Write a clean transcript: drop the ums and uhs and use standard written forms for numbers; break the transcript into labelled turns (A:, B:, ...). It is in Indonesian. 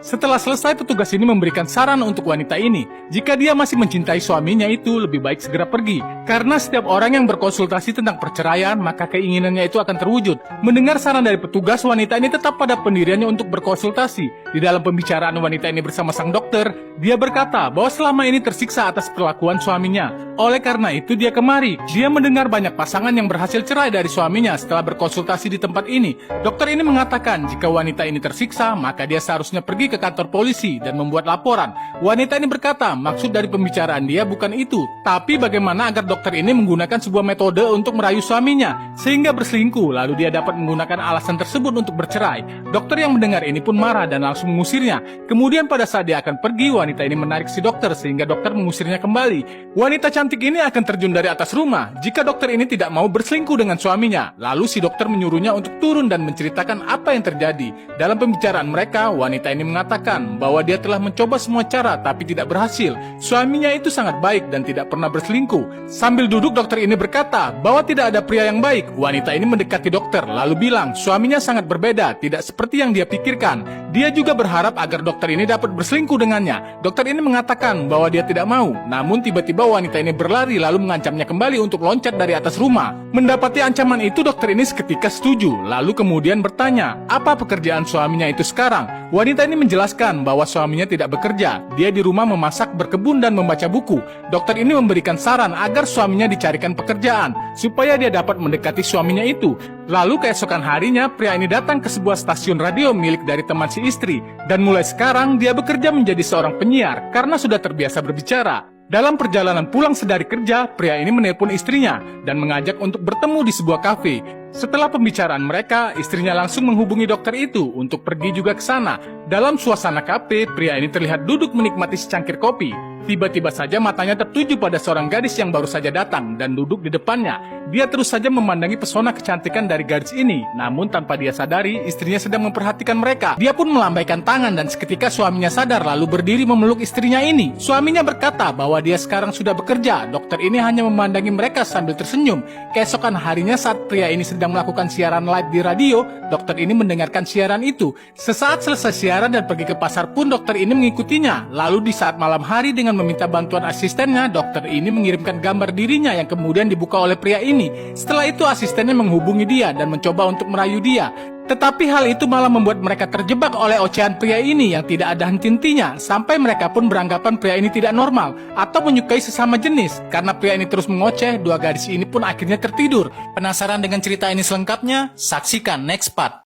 A: Setelah selesai, petugas ini memberikan saran untuk wanita ini. Jika dia masih mencintai suaminya itu, lebih baik segera pergi. Karena setiap orang yang berkonsultasi tentang perceraian, maka keinginannya itu akan terwujud. Mendengar saran dari petugas, wanita ini tetap pada pendiriannya untuk berkonsultasi. Di dalam pembicaraan wanita ini bersama sang dokter, dia berkata bahwa selama ini tersiksa atas perlakuan suaminya. Oleh karena itu dia kemari. Dia mendengar banyak pasangan yang berhasil cerai dari suaminya setelah berkonsultasi di tempat ini. Dokter ini mengatakan jika wanita ini tersiksa, maka dia seharusnya pergi ke kantor polisi dan membuat laporan. Wanita ini berkata maksud dari pembicaraan dia bukan itu, tapi bagaimana agar dokter ini menggunakan sebuah metode untuk merayu suaminya sehingga berselingkuh, lalu dia dapat menggunakan alasan tersebut untuk bercerai. Dokter yang mendengar ini pun marah dan langsung mengusirnya. Kemudian pada saat dia akan pergi, wanita ini menarik si dokter sehingga dokter mengusirnya kembali. Wanita cantik ini akan terjun dari atas rumah jika dokter ini tidak mau berselingkuh dengan suaminya. Lalu si dokter menyuruhnya untuk turun dan menceritakan apa yang terjadi. Dalam pembicaraan mereka, wanita ini mengatakan bahwa dia telah mencoba semua cara tapi tidak berhasil. Suaminya itu sangat baik dan tidak pernah berselingkuh. Sambil duduk, dokter ini berkata bahwa tidak ada pria yang baik. Wanita ini mendekati dokter lalu bilang suaminya sangat berbeda, tidak seperti yang dia pikirkan. Dia juga berharap agar dokter ini dapat berselingkuh dengannya. Dokter ini mengatakan bahwa dia tidak mau. Namun tiba-tiba wanita ini berlari lalu mengancamnya kembali untuk loncat dari atas rumah. Mendapati ancaman itu, dokter ini seketika setuju. Lalu kemudian bertanya, apa pekerjaan suaminya itu sekarang? Wanita ini menjelaskan bahwa suaminya tidak bekerja. Dia di rumah memasak, berkebun, dan membaca buku. Dokter ini memberikan saran agar suaminya dicarikan pekerjaan supaya dia dapat mendekati suaminya itu. Lalu keesokan harinya, pria ini datang ke sebuah stasiun radio milik dari teman si istri. Dan mulai sekarang dia bekerja menjadi seorang penyiar karena sudah terbiasa berbicara. Dalam perjalanan pulang sedari kerja, pria ini menelpon istrinya dan mengajak untuk bertemu di sebuah kafe. Setelah pembicaraan mereka, istrinya langsung menghubungi dokter itu untuk pergi juga ke sana. Dalam suasana kafe, pria ini terlihat duduk menikmati secangkir kopi. Tiba-tiba saja matanya tertuju pada seorang gadis yang baru saja datang dan duduk di depannya. Dia terus saja memandangi pesona kecantikan dari gadis ini. Namun tanpa dia sadari, istrinya sedang memperhatikan mereka. Dia pun melambaikan tangan dan seketika suaminya sadar lalu berdiri memeluk istrinya ini. Suaminya berkata bahwa dia sekarang sudah bekerja. Dokter ini hanya memandangi mereka sambil tersenyum. Keesokan harinya saat pria ini sedang melakukan siaran live di radio, dokter ini mendengarkan siaran itu. Sesaat selesai siaran dan pergi ke pasar pun dokter ini mengikutinya. Lalu di saat malam hari dengan meminta bantuan asistennya, dokter ini mengirimkan gambar dirinya yang kemudian dibuka oleh pria ini. Setelah itu asistennya menghubungi dia dan mencoba untuk merayu dia. Tetapi hal itu malah membuat mereka terjebak oleh ocehan pria ini yang tidak ada henti-hentinya, sampai mereka pun beranggapan pria ini tidak normal atau menyukai sesama jenis. Karena pria ini terus mengoceh, dua gadis ini pun akhirnya tertidur. Penasaran dengan cerita ini selengkapnya? Saksikan next part.